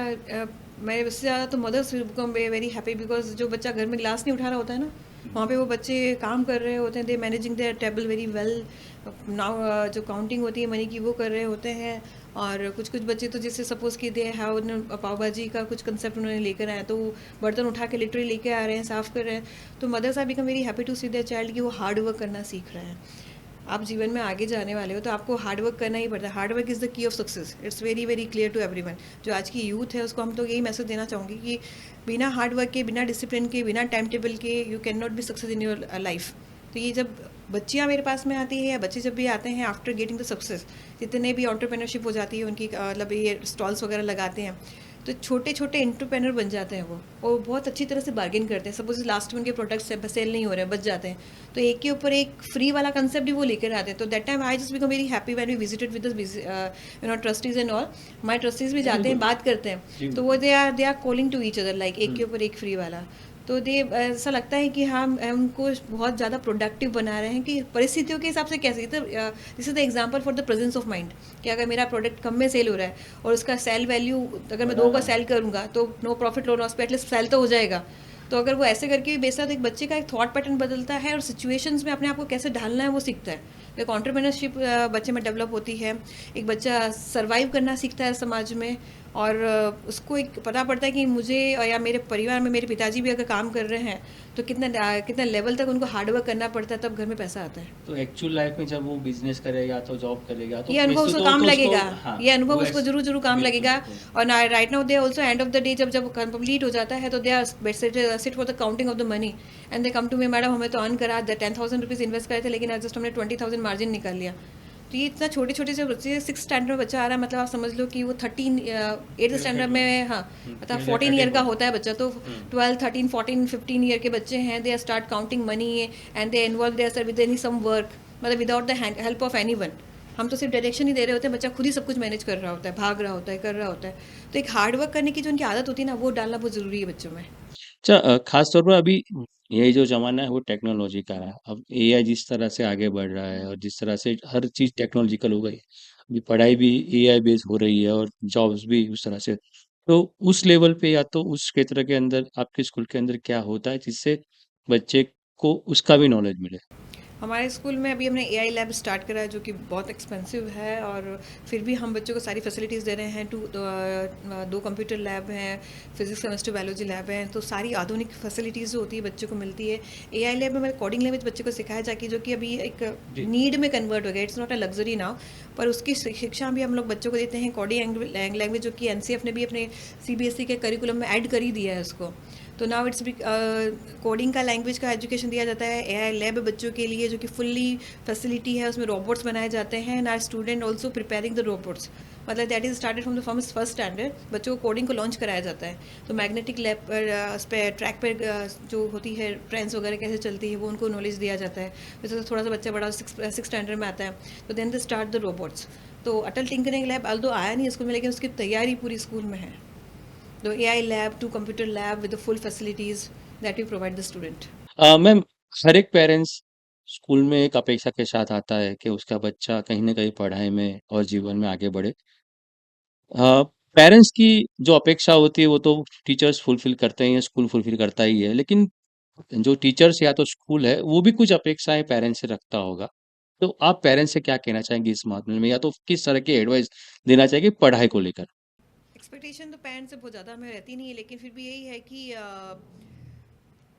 मैं उससे ज़्यादा तो mothers become very happy, because जो बच्चा घर में ग्लास नहीं उठा रहा होता है ना, वहाँ पे वो बच्चे काम कर रहे होते हैं, they managing their table very well. Now जो काउंटिंग होती है मनी की वो कर रहे होते हैं, और कुछ कुछ बच्चे तो जैसे सपोज कि दे हैव पाव भाजी का कुछ कंसेप्ट उन्होंने लेकर आए, तो वो बर्तन उठा के लिटरली लेके आ रहे हैं, साफ़ कर रहे हैं। तो mothers are become very happy to see their child कि वो हार्ड वर्क करना सीख रहे हैं। आप जीवन में आगे जाने वाले हो तो आपको हार्ड वर्क करना ही पड़ता है। Hard work is the key of success, it's very very clear to everyone. जो आज की यूथ है उसको हम तो यही मैसेज देना चाहूँगी कि बिना हार्ड वर्क के, बिना डिसिप्लिन के, बिना टाइम टेबल के, you can not be success in your life. तो ये जब बच्चियाँ मेरे पास में आती है या बच्चे जब भी आते हैं आफ्टर गेटिंग द सक्सेस, जितने भी एंटरप्रेन्योरशिप हो जाती है उनकी, मतलब ये स्टॉल्स वगैरह लगाते हैं, तो छोटे छोटे एंटरप्रेन्योर बन जाते हैं वो, और बहुत अच्छी तरह से बार्गेन करते हैं। सपोज लास्ट में उनके प्रोडक्ट्स सेल नहीं हो रहे हैं, बच जाते हैं, तो एक के ऊपर एक फ्री वाला कंसेप्ट भी वो लेकर आते हैं। तो that time I just become very happy when we visited with trustees and all. My trustees भी जाते हैं,
बिल्कुल
बात करते हैं,
जी
तो वो
बिल्कुल
they are calling to each other like एक के ऊपर एक फ्री वाला। तो दे ऐसा लगता है कि हम उनको बहुत ज़्यादा प्रोडक्टिव बना रहे हैं कि परिस्थितियों के हिसाब से कैसे। तो this is the example for the presence of mind, कि अगर मेरा प्रोडक्ट कम में सेल हो रहा है और उसका सेल वैल्यू अगर मैं 2 का
बढ़ाना है।
सेल करूँगा तो नो प्रॉफिट नो लॉस पे एटलीस्ट सेल तो हो जाएगा। तो अगर वो ऐसे करके भी बेचता है तो एक बच्चे का एक थॉट पैटर्न बदलता है और सिचुएशंस में अपने आप को कैसे ढालना है वो सीखता है। एक एंटरप्रेन्योरशिप बच्चे में डेवलप होती है, एक बच्चा सर्वाइव करना सीखता है समाज में, और उसको एक पता पड़ता है कि मुझे या मेरे परिवार में मेरे पिताजी भी अगर काम कर रहे हैं तो कितना लेवल तक उनको हार्डवर्क करना पड़ता है, तब घर में पैसा आता है।
तो एक्चुअल लाइफ में जब वो बिजनेस करेगा तो जॉब करेगा तो
ये अनुभव
वैसे
उसको काम
तो उसको
लगेगा,
हाँ
ये अनुभव
वो
उसको जरूर जरूर काम
बिल्कुल
लगेगा।
बिल्कुल
और right now they also end of the day जब जब कंप्लीट हो जाता है तो they are sit for the counting of the money, and they come to me, madam हमें तो अर्न करा 10,000 रुपीज़ इन्वेस्ट करे थे लेकिन आज जस्ट हमने 20,000 मार्जिन निकाल लिया। तो ये इतना छोटे छोटे से बच्चे, 6 स्टैंडर्ड में बच्चा आ रहा है, मतलब आप समझ लो कि वो 8th स्टैंडर्ड में, हाँ मतलब 14 ईयर का होता है बच्चा, तो 12 13 14 15 ईयर के बच्चे हैं, they are start counting money and they involve their with any some work, मतलब without the help of anyone. हम तो सिर्फ डायरेक्शन ही दे रहे होते हैं, बच्चा खुद ही सब कुछ मैनेज कर रहा होता है, भाग रहा होता है, कर रहा होता है। तो एक हार्ड वर्क करने की जो उनकी आदत होती है ना, वो डालना बहुत ज़रूरी है बच्चों में।
अच्छा खास तौर पर अभी ये जो ज़माना है वो टेक्नोलॉजी का है। अब एआई जिस तरह से आगे बढ़ रहा है और जिस तरह से हर चीज़ टेक्नोलॉजिकल हो गई है, अभी पढ़ाई भी एआई बेस हो रही है और जॉब्स भी उस तरह से। तो उस लेवल पे या तो उस क्षेत्र के अंदर आपके स्कूल के अंदर क्या होता है जिससे बच्चे को उसका भी नॉलेज मिले?
हमारे स्कूल में अभी हमने एआई लैब स्टार्ट करा है, जो कि बहुत एक्सपेंसिव है, और फिर भी हम बच्चों को सारी फैसिलिटीज़ दे रहे हैं। 2 कंप्यूटर लैब हैं, फिजिक्स केमिस्ट्री बायोलॉजी लैब हैं, तो सारी आधुनिक फैसिलिटीज़ जो होती है बच्चों को मिलती है। एआई लैब में हमारे कोडिंग लैंग्वेज बच्चे को सिखाया जाके, जो कि अभी एक
जी
नीड में कन्वर्ट हो गया, it's not a luxury now, पर उसकी शिक्षा भी हम लोग बच्चों को देते हैं। कोडिंग लैंग्वेज जो कि एनसीएफ ने भी अपने सीबीएसई के करिकुलम में ऐड कर ही दिया है उसको। तो नाउ इट्स कोडिंग का लैंग्वेज का एजुकेशन दिया जाता है। एआई लैब बच्चों के लिए जो कि फुल्ली फैसिलिटी है, उसमें रोबोट्स बनाए जाते हैं, and are student also preparing the robots, मतलब that is started from the first standard. बच्चों को कोडिंग को लॉन्च कराया जाता है। तो मैग्नेटिक लैब पर उस पर ट्रैक पर जो होती है ट्रेंड्स वगैरह कैसे चलती है वो उनको नॉलेज दिया जाता है। जैसे थोड़ा सा बच्चा बड़ा 6 स्टैंडर्ड में आता है तो then they start the robots. तो अटल टिंकरिंग लैब अल्दो आया नहीं स्कूल में, लेकिन उसकी तैयारी पूरी स्कूल में है। The AI lab to computer lab with the full facilities that we provide the student.
Ma'am हर एक पेरेंट्स स्कूल में एक अपेक्षा के साथ आता है कि उसका बच्चा कहीं न कहीं पढ़ाई में और जीवन में आगे बढ़े। पेरेंट्स की जो अपेक्षा होती है वो तो टीचर्स फुलफिल करते ही हैं, स्कूल फुलफिल करता ही है। लेकिन जो टीचर्स या तो स्कूल है वो भी कुछ अपेक्षाएँ पेरेंट्स से रखता होगा। तो आप पेरेंट्स से क्या कहना चाहेंगे इस मामले में या तो किस तरह की एडवाइस देना चाहेंगे पढ़ाई को लेकर?
एक्सपेक्टेशन तो पेरेंट्स से बहुत ज़्यादा हमें रहती नहीं है, लेकिन फिर भी यही है कि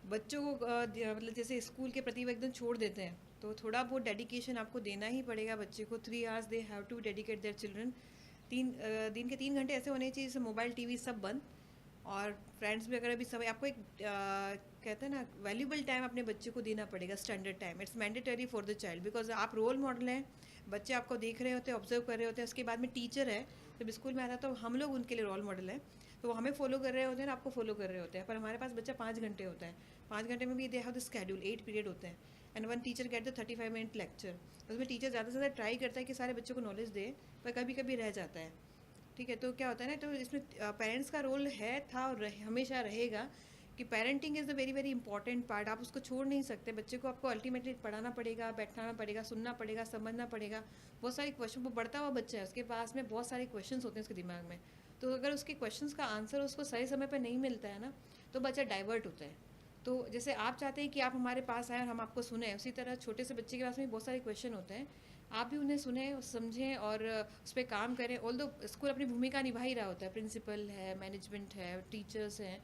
बच्चों को मतलब जैसे स्कूल के प्रति वो एकदम छोड़ देते हैं, तो थोड़ा बहुत डेडिकेशन आपको देना ही पड़ेगा बच्चे को। 3 hours they have to dedicate their children. दिन के 3 घंटे ऐसे होने चाहिए जैसे मोबाइल टीवी सब बंद, और फ्रेंड्स वगैरह भी सब। आपको एक कहते हैं ना, वैल्यूबल टाइम अपने बच्चे को देना पड़ेगा, standard time. It's mandatory for the child, because आप रोल मॉडल हैं, बच्चे आपको देख रहे होते हैं, ऑब्जर्व कर रहे होते हैं। उसके बाद में टीचर है, जब स्कूल में आता है तो हम लोग उनके लिए रोल मॉडल हैं, तो वो हमें फॉलो कर रहे होते हैं, आपको फॉलो कर रहे होते हैं। पर हमारे पास बच्चा 5 घंटे होता है, 5 घंटे में भी दे हैव द स्केड्यूल, 8 पीरियड होते हैं, and one teacher get the 35 minute lecture. उसमें टीचर ज़्यादा से ज़्यादा ट्राई करता है कि सारे बच्चों को नॉलेज दे, पर कभी कभी रह जाता है। ठीक है, तो क्या होता है ना, तो इसमें पेरेंट्स का रोल है, था और हमेशा रहेगा, कि parenting is the very very important part. आप उसको छोड़ नहीं सकते। बच्चे को आपको अल्टीमेटली पढ़ाना पड़ेगा, बैठाना पड़ेगा, सुनना पड़ेगा, समझना पड़ेगा। बहुत सारे क्वेश्चन, वो बढ़ता हुआ बच्चा है, उसके पास में बहुत सारे क्वेश्चंस होते हैं उसके दिमाग में। तो अगर उसके क्वेश्चंस का आंसर उसको सही समय पर नहीं मिलता है ना, तो बच्चा डाइवर्ट होता है। तो जैसे आप चाहते हैं कि आप हमारे पास आए और हम आपको सुने, उसी तरह छोटे से बच्चे के पास में बहुत सारे क्वेश्चन होते हैं, आप भी उन्हें सुने, समझें और उस पर काम करें। ऑल दो स्कूल अपनी भूमिका निभा ही रहा होता है, प्रिंसिपल है, मैनेजमेंट है, टीचर्स हैं,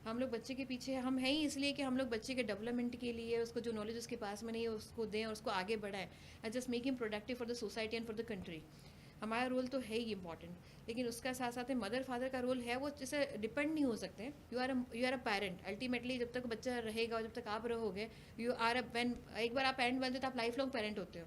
हम लोग बच्चे के पीछे हम हैं ही इसलिए कि हम लोग बच्चे के डेवलपमेंट के लिए उसको जो नॉलेज उसके पास में नहीं है उसको दें और उसको आगे बढ़ाएं, and just make him productive for the society and for the country. हमारा रोल तो है ही इम्पॉर्टेंट, लेकिन उसका साथ साथ में मदर फादर का रोल है, वो जैसे डिपेंड नहीं हो सकते। You are a parent ultimately, जब तक बच्चा रहेगा और जब तक आप रहोगे, यू आर अ व्हेन एक बार आप पेरेंट बनते हो तो आप लाइफ लॉन्ग पेरेंट होते हो।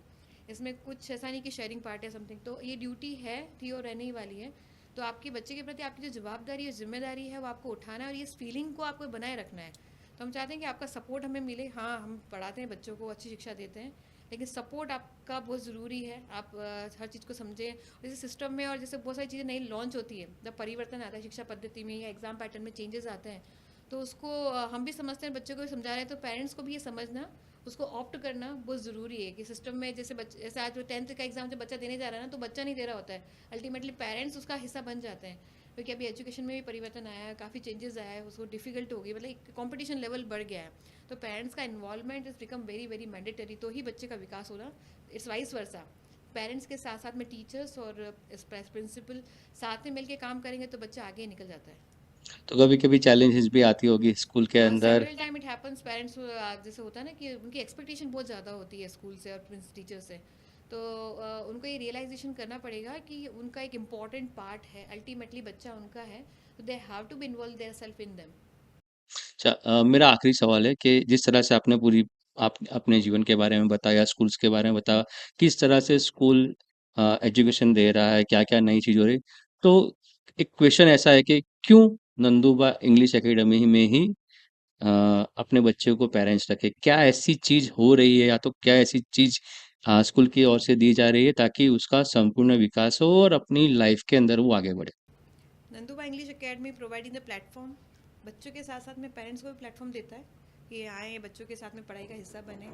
इसमें कुछ ऐसा नहीं कि शेयरिंग पार्ट है समथिंग, तो ये ड्यूटी है, थी और रहने ही वाली है। तो आपके बच्चे के प्रति आपकी जो जवाबदारी और जिम्मेदारी है वो आपको उठाना है, और इस फीलिंग को आपको बनाए रखना है। तो हम चाहते हैं कि आपका सपोर्ट हमें मिले। हाँ, हम पढ़ाते हैं बच्चों को, अच्छी शिक्षा देते हैं, लेकिन सपोर्ट आपका बहुत ज़रूरी है। आप हर चीज़ को समझें। जैसे सिस्टम में और जैसे बहुत सारी चीज़ें नई लॉन्च होती है, जब परिवर्तन आता है शिक्षा पद्धति में या एग्ज़ाम पैटर्न में चेंजेस आते हैं, तो उसको हम भी समझते हैं, बच्चों को भी समझा रहे हैं, तो पेरेंट्स को भी ये समझना, उसको ऑप्ट करना बहुत ज़रूरी है कि सिस्टम में जैसे बच्चे, जैसे आज 10th का एग्जाम जब बच्चा देने जा रहा है ना, तो बच्चा नहीं दे रहा होता है, अल्टीमेटली पेरेंट्स उसका हिस्सा बन जाते हैं। क्योंकि अभी एजुकेशन में भी परिवर्तन आया है, काफ़ी चेंजेस आया है, उसको डिफिकल्ट हो गई, मतलब कंपटीशन लेवल बढ़ गया है। तो पेरेंट्स का involvement is become very very mandatory, तो ही बच्चे का विकास होना। इट्स वाइस वर्सा, पेरेंट्स के साथ साथ में टीचर्स और प्रिंसिपल साथ में मिलकर काम करेंगे तो बच्चा आगे निकल जाता है।
तो कभी-कभी चैलेंजेस भी आती होगी स्कूल के
हाँ,
अंदर।
Several time it happens. Parents जैसे होता है ना कि उनकी एक्सपेक्टेशन बहुत ज़्यादा होती है स्कूल से और टीचर से, तो उनको ये रियलाइजेशन करना पड़ेगा कि उनका एक इम्पॉर्टेंट पार्ट है, अल्टीमेटली बच्चा उनका है, तो they have to be involve their self in them.
अच्छा, मेरा आखिरी सवाल है कि जिस तरह से आपने पूरी आप अपने जीवन के बारे में बताया, स्कूल्स के बारे में बताया, किस तरह से स्कूल एजुकेशन दे रहा है, क्या-क्या नई चीज़ हो रही, तो एक क्वेश्चन ऐसा है कि क्यों नंदुबा इंग्लिश एकेडमी में ही अ, अपने बच्चे को पेरेंट्स रखें? क्या ऐसी चीज़ हो रही है या तो क्या ऐसी चीज़ स्कूल की ओर से दी जा रही है ताकि उसका संपूर्ण विकास हो और अपनी लाइफ के अंदर वो आगे बढ़े?
Nanduba English Academy providing the platform, बच्चों के साथ साथ में पेरेंट्स को भी प्लेटफॉर्म देता है कि आए बच्चों के साथ में पढ़ाई का हिस्सा बने,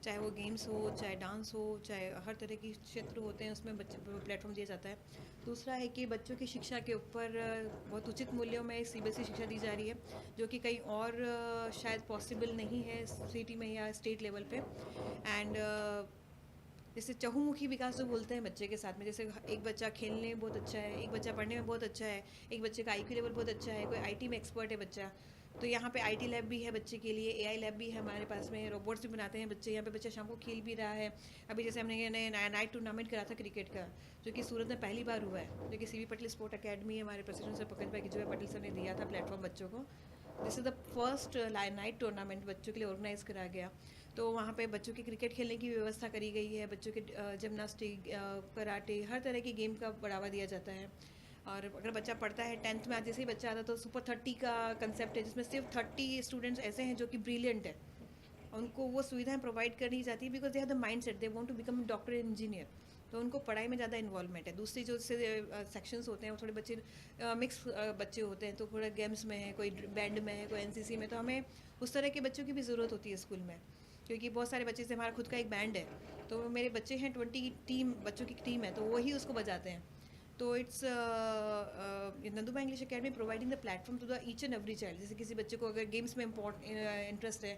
चाहे वो गेम्स हो, चाहे डांस हो, चाहे हर तरह की क्षेत्र होते हैं उसमें बच्चे प्लेटफॉर्म दिया जाता है। दूसरा है कि बच्चों की शिक्षा के ऊपर बहुत उचित मूल्यों में सीबीएसई शिक्षा दी जा रही है, जो कि कहीं और शायद पॉसिबल नहीं है सिटी में या स्टेट लेवल पे। एंड जैसे चहुमुखी विकास जो बोलते हैं बच्चे के साथ में, जैसे एक बच्चा खेलने में बहुत अच्छा है, एक बच्चा पढ़ने में बहुत अच्छा है, एक बच्चे का आईक्यू लेवल बहुत अच्छा है, कोई आईटी में एक्सपर्ट है बच्चा, तो यहाँ पे आईटी लैब भी है बच्चे के लिए, एआई लैब भी है हमारे पास में, रोबोट्स भी बनाते हैं बच्चे, यहाँ पे बच्चा शाम को खेल भी रहा है। अभी जैसे हमने नाइट टूर्नामेंट करा था क्रिकेट का, जो कि सूरत में पहली बार हुआ है, जो कि सीवी पटेल स्पोर्ट अकेडमी है, हमारे प्रेसिडेंट सर पंकज भाई जो पटेल सर ने दिया था प्लेटफॉर्म बच्चों को। This is the first night tournament बच्चों के लिए ऑर्गेनाइज करा गया। तो वहाँ पे बच्चों की क्रिकेट खेलने की व्यवस्था करी गई है, बच्चों के जिमनास्टिक, कराटे, हर तरह की गेम का बढ़ावा दिया जाता है। और अगर बच्चा पढ़ता है 10th में, आज जैसे ही बच्चा आता है तो सुपर 30 का कंसेप्ट है, जिसमें सिर्फ 30 स्टूडेंट्स ऐसे हैं जो कि ब्रिलियंट है, उनको वो सुविधाएं प्रोवाइड करनी जाती है, because they have the mind set, they want to become doctor engineer, तो उनको पढ़ाई में ज़्यादा इन्वॉल्वमेंट है। दूसरी जो सेक्शंस होते हैं वो थोड़े बच्चे मिक्स बच्चे होते हैं, तो थोड़ा गेम्स में है, कोई बैंड में है, कोई एनसीसी में, तो हमें उस तरह के बच्चों की भी ज़रूरत होती है स्कूल में, क्योंकि बहुत सारे बच्चे से हमारा खुद का एक बैंड है, तो मेरे बच्चे हैं 20 टीम, बच्चों की टीम है, तो वही उसको बजाते हैं। तो it's Nanduba English academy providing the platform to the each and every child. जैसे किसी बच्चे को अगर गेम्स में इंटरेस्ट है,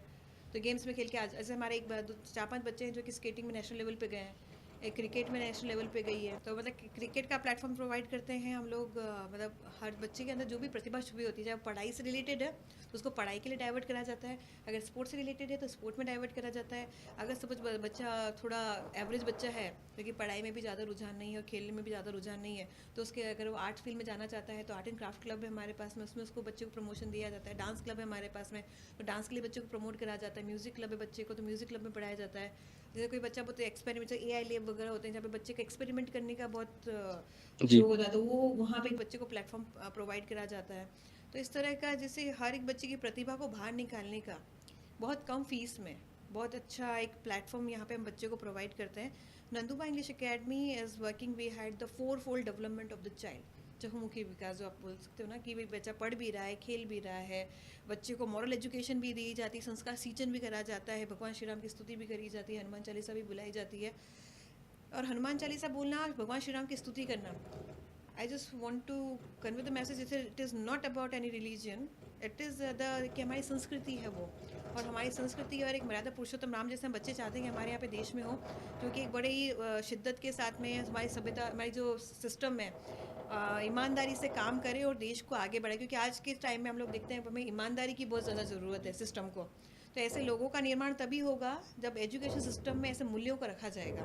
तो गेम्स में खेल के आज, जैसे हमारे एक 4-5 बच्चे हैं जो कि स्केटिंग में नेशनल लेवल पे गए हैं, एक क्रिकेट में नेशनल लेवल पे गई है, तो मतलब क्रिकेट का प्लेटफॉर्म प्रोवाइड करते हैं हम लोग। मतलब हर बच्चे के अंदर जो भी प्रतिभा छुपी होती है, चाहे पढ़ाई से रिलेटेड है तो उसको पढ़ाई के लिए डाइवर्ट करा जाता है, अगर स्पोर्ट्स से रिलेटेड है तो स्पोर्ट में डाइवर्ट करा जाता है, अगर सपोज बच्चा थोड़ा एवरेज बच्चा है, क्योंकि पढ़ाई में भी ज़्यादा रुझान नहीं है और खेलने में भी ज़्यादा रुझान नहीं है, तो उसके अगर वो आर्ट फील्ड में जाना चाहता है तो आर्ट एंड क्राफ्ट क्लब है हमारे पास में, उसमें उसको बच्चे को प्रमोशन दिया जाता है। डांस क्लब है हमारे पास में, तो डांस के लिए बच्चे को प्रमोट करा जाता है। म्यूज़िक क्लब है बच्चे को, तो म्यूज़िक क्लब में पढ़ाया जाता है। जैसे कोई बच्चा बहुत एक्सपेरिमेंट, एआई लैब वगैरह होते हैं जहाँ पे बच्चे का एक्सपेरिमेंट करने का बहुत
जी।
जो होता है, तो वो वहाँ पे एक बच्चे को प्लेटफॉर्म प्रोवाइड करा जाता है। तो इस तरह का, जैसे हर एक बच्चे की प्रतिभा को बाहर निकालने का बहुत कम फीस में बहुत अच्छा एक प्लेटफॉर्म यहाँ पे हम बच्चे को प्रोवाइड करते हैं। Nanduba English Academy is working we had the 4-fold development of the child, चहुमुखी विकास जो आप बोल सकते हो ना, कि भाई बच्चा पढ़ भी रहा है, खेल भी रहा है, बच्चे को मॉरल एजुकेशन भी दी जाती है, संस्कार सिंचन भी करा जाता है, भगवान श्री राम की स्तुति भी करी जाती है, हनुमान चालीसा भी बुलाई जाती है। और हनुमान चालीसा बोलना, भगवान श्री राम की स्तुति करना, I just want to convey the message, it is not about any religion, it is the कि हमारी संस्कृति है वो, और हमारी संस्कृति और एक मर्यादा पुरुषोत्तम राम जैसे हम बच्चे चाहते हैं कि हमारे यहाँ पे देश में हो, जो कि एक बड़े ही शिद्दत के साथ में हमारी सभ्यता, हमारी जो सिस्टम है, ईमानदारी से काम करे और देश को आगे बढ़ाए, क्योंकि आज के टाइम में हम लोग देखते हैं हमें ईमानदारी की बहुत ज़्यादा ज़रूरत है सिस्टम को। तो ऐसे लोगों का निर्माण तभी होगा जब एजुकेशन सिस्टम में ऐसे मूल्यों को रखा जाएगा।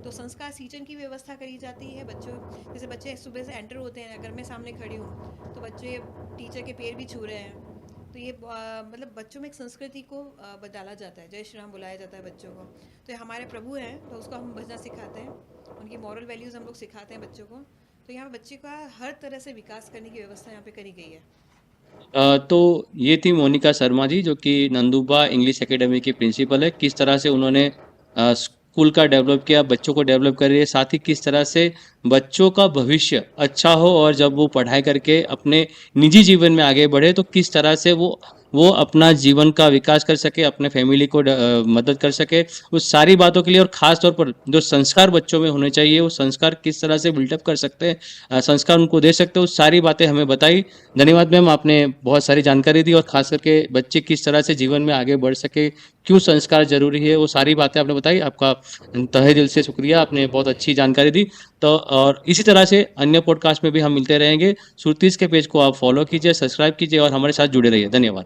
तो संस्कार सिंचन की व्यवस्था करी जाती है बच्चों, जैसे बच्चे सुबह से एंटर होते हैं, अगर मैं सामने खड़ी हूँ तो बच्चे टीचर के पैर भी छू रहे हैं, तो ये मतलब बच्चों में एक संस्कृति को डाला जाता है, जय श्री राम बुलाया जाता है बच्चों को। तो ये हमारे प्रभु हैं, तो उसको हम भजना सिखाते हैं, उनकी मॉरल वैल्यूज़ हम लोग सिखाते हैं बच्चों को। तो यहाँ पे बच्चे का हर तरह से विकास करने की व्यवस्था यहाँ पे करी गई है।
तो ये थी मोनिका शर्मा जी, जो कि नंदुबा इंग्लिश एकेडमी की प्रिंसिपल है। किस तरह से उन्होंने स्कूल का डेवलप किया, बच्चों को डेवलप कर रही है, साथ ही किस तरह से बच्चों का भविष्य अच्छा हो और जब वो पढ़ाई करके अपने निजी जीवन में आगे बढ़े तो किस तरह से वो अपना जीवन का विकास कर सके, अपने फैमिली को मदद कर सके, उस सारी बातों के लिए, और ख़ास तौर पर जो संस्कार बच्चों में होने चाहिए, वो संस्कार किस तरह से बिल्डअप कर सकते हैं, संस्कार उनको दे सकते हैं, वो सारी बातें हमें बताई। धन्यवाद मैम, आपने बहुत सारी जानकारी दी, और ख़ास करके बच्चे किस तरह से जीवन में आगे बढ़ सके, क्यों संस्कार ज़रूरी है, वो सारी बातें आपने बताई। आपका तहे दिल से शुक्रिया, आपने बहुत अच्छी जानकारी दी। तो और इसी तरह से अन्य पॉडकास्ट में भी हम मिलते रहेंगे। सुरतीस के पेज को आप फॉलो कीजिए, सब्सक्राइब कीजिए और हमारे साथ जुड़े रहिए। धन्यवाद।